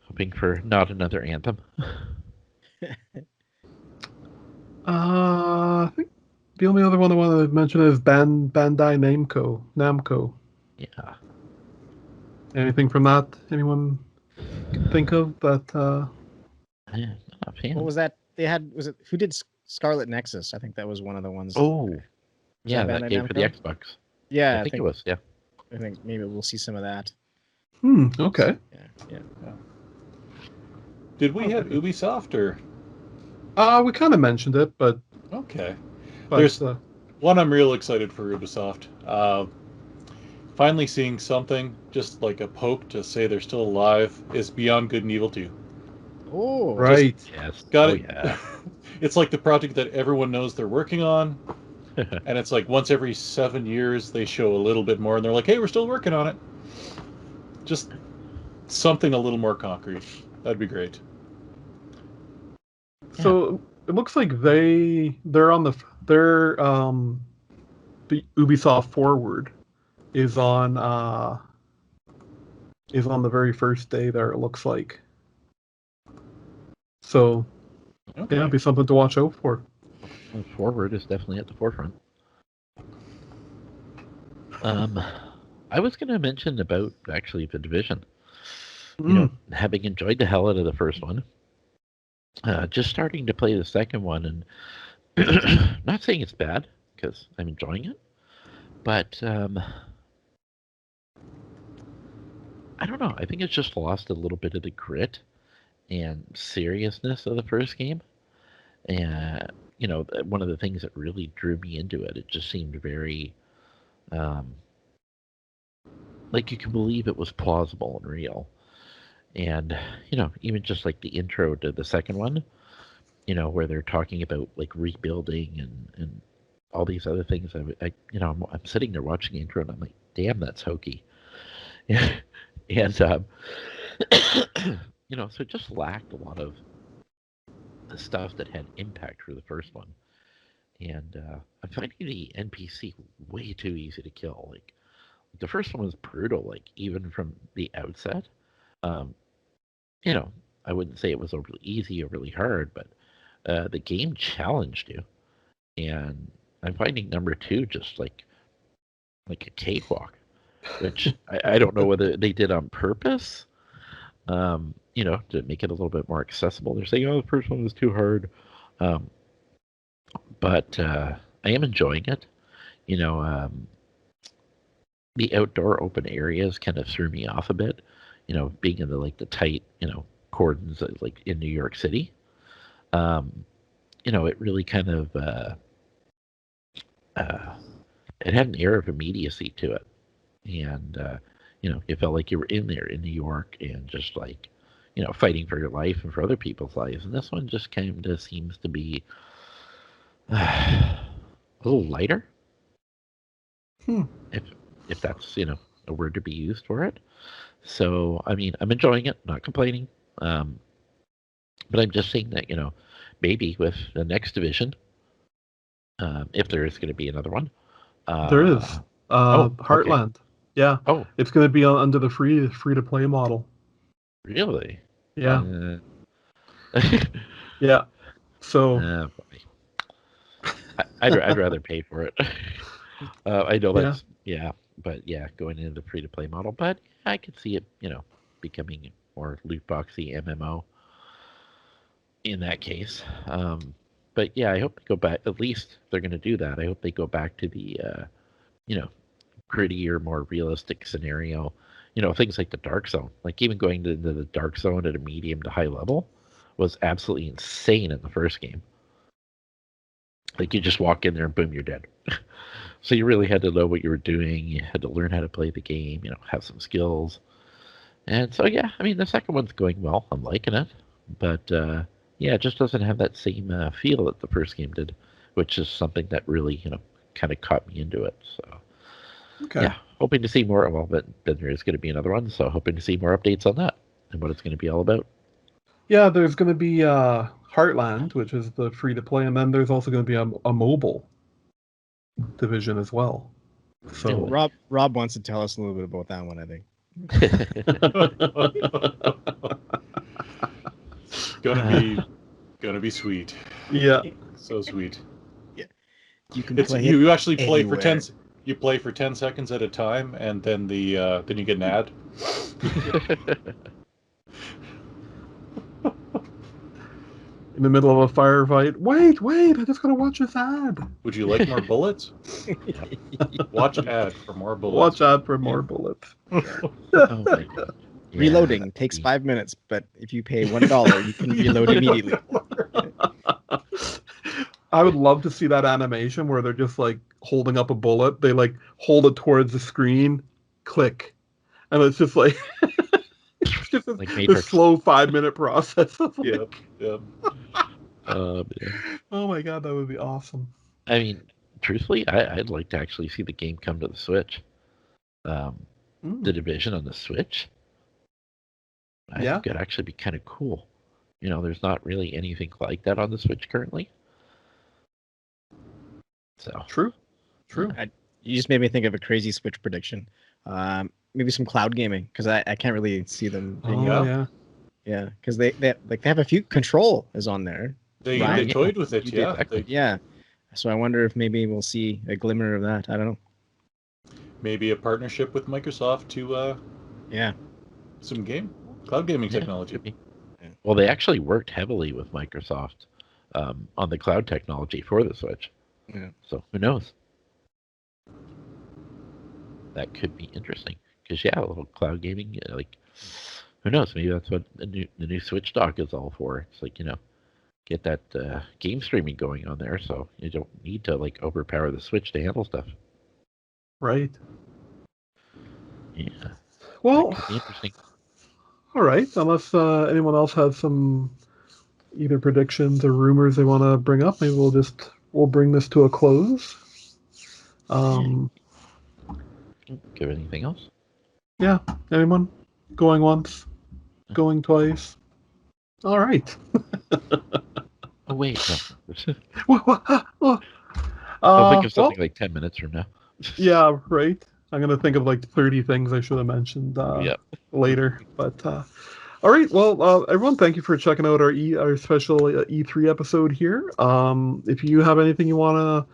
Hoping for not another Anthem. I think the only other one I want to mention is Bandai Namco. Yeah. Anything from that anyone can think of that? What was that? They had, was it, who did Scarlet Nexus. I think that was one of the ones. Oh, Was yeah, that that Bandai game for the Namco? Xbox. Yeah, I think it was. Yeah. I think maybe we'll see some of that. Okay. Yeah. Did we have Okay. Ubisoft or? We kind of mentioned it, but Okay. but There's one I'm real excited for Ubisoft. Finally seeing something, just like a poke to say they're still alive, is Beyond Good and Evil 2. Oh, right. Yes. Got Oh, it. yeah. It's like the project that everyone knows they're working on, and it's like once every 7 years they show a little bit more, and they're like, "Hey, we're still working on it." Just something a little more concrete. That'd be great. So it looks like they're on their the Ubisoft Forward is on the very first day there. It looks like. So Okay. yeah, it'd be something to watch out for. Well, Forward is definitely at the forefront. I was going to mention about actually the Division. You know, having enjoyed the hell out of the first one, just starting to play the second one, and not saying it's bad because I'm enjoying it, but I don't know. I think it's just lost a little bit of the grit and seriousness of the first game. And you know, one of the things that really drew me into it, it just seemed very like you can believe it was plausible and real. And you know, even just like the intro to the second one, you know, where they're talking about like rebuilding and all these other things. You know, I'm sitting there watching the intro and I'm like, damn, that's hokey. and you know, so it just lacked a lot of the stuff that had impact for the first one. And I'm finding the NPC way too easy to kill. Like the first one was brutal, like even from the outset. Um, you know, I wouldn't say it was overly easy or really hard, but the game challenged you. And I'm finding number two just like a cakewalk, which I don't know whether they did on purpose, you know, to make it a little bit more accessible. They're saying, oh, the first one was too hard. Um, but I am enjoying it. You know, the outdoor open areas kind of threw me off a bit. You know, being in the tight, you know, cordons like in New York City. You know, it really kind of it had an air of immediacy to it, and you know, you felt like you were in there in New York and just like, you know, fighting for your life and for other people's lives. And this one just kind of seems to be a little lighter, if that's, you know, a word to be used for it. So I mean, I'm enjoying it, not complaining, but I'm just saying that, you know, maybe with the next division, if there is going to be another one, There is okay. Heartland. Yeah, Oh, it's going to be under the free to play model. really? Yeah, yeah. So I'd rather pay for it. I know yeah, that's but yeah, going into the free to play model, but I could see it, you know, becoming more loot boxy MMO in that case. But yeah, I hope they go back. At least if they're going to do that, I hope they go back to the you know, grittier, more realistic scenario. You know, things like the Dark Zone, like even going into the Dark Zone at a medium to high level, was absolutely insane in the first game. Like you just walk in there and boom, you're dead. So you really had to know what you were doing. You had to learn how to play the game. You know, have some skills. And so yeah, I mean the second one's going well. I'm liking it, but yeah, it just doesn't have that same feel that the first game did, which is something that really, you know, kind of caught me into it. So okay. yeah, hoping to see more. Well, but then there is going to be another one, so hoping to see more updates on that and what it's going to be all about. Yeah, there's going to be Heartland, which is the free to play, and then there's also going to be a mobile division as well. So Rob wants to tell us a little bit about that one, I think. gonna be sweet. yeah, So sweet. Yeah, you can It's play you actually play anywhere. for 10. You play for 10 seconds at a time, and then then you get an ad. in the middle of a firefight. Wait, I just gotta watch this ad. Would you like more bullets? Watch ad for more bullets. Watch out for more bullets. Oh my god. Yeah, Reloading takes the- 5 minutes, but if you pay $1, you can reload immediately. I would love to see that animation where they're just like holding up a bullet. They like hold it towards the screen, click, and it's just like it's just Like this Matrix. slow 5-minute process. Of like, Yep. Yep. Yeah. oh my god, that would be awesome. I mean, truthfully, I'd like to actually see the game come to the Switch. The Division on the Switch. I Yeah. think it'd actually be kind of cool. You know, there's not really anything like that on the Switch currently. So True. You just made me think of a crazy Switch prediction. Maybe some cloud gaming, because I can't really see them being Oh Yeah. yeah. because they have a few. Control is on there. They Right. toyed with it, You did yeah. exactly. Yeah, so I wonder if maybe we'll see a glimmer of that. I don't know. Maybe a partnership with Microsoft to Yeah, some cloud gaming Yeah, technology. could be. Well, they actually worked heavily with Microsoft on the cloud technology for the Switch. Yeah. So who knows? That could be interesting. Because yeah, a little cloud gaming, like who knows? Maybe that's what the new Switch dock is all for. It's like, you know, get that game streaming going on there, so you don't need to like overpower the Switch to handle stuff. Right. Yeah, Well, that could be interesting. all right. Unless anyone else has some either predictions or rumors they want to bring up, maybe we'll bring this to a close. Give anything else? Yeah. Anyone going once, going twice? All right. Oh wait, no. Well, I'll think of well, something like 10 minutes from now. yeah, right. I'm gonna think of like 30 things I should have mentioned Yep. later. But all right, well, everyone, thank you for checking out our special E3 episode here. If you have anything you want to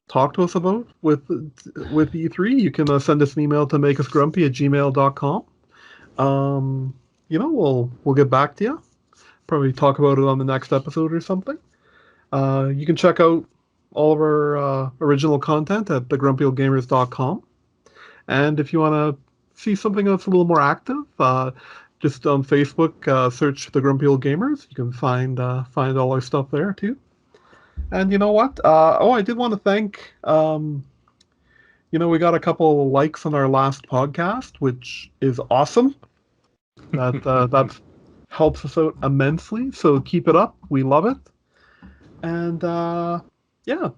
talk to us about with E3, you can send us an email to makeusgrumpy@gmail.com. You know, we'll get back to you. Probably talk about it on the next episode or something. You can check out all of our original content at thegrumpyoldgamers.com. And if you want to see something that's a little more active, just on Facebook, search The Grumpy Old Gamers. You can find all our stuff there too. And you know what? I did want to thank. We got a couple of likes on our last podcast, which is awesome. That helps us out immensely. So keep it up. We love it. And yeah.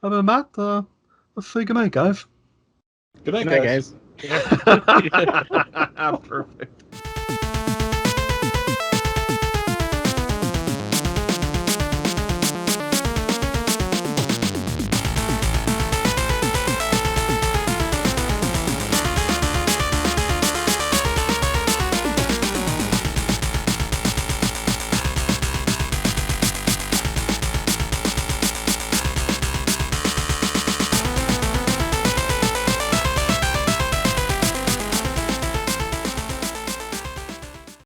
Other than that, let's say goodnight, guys. Good night, good night, guys. Perfect.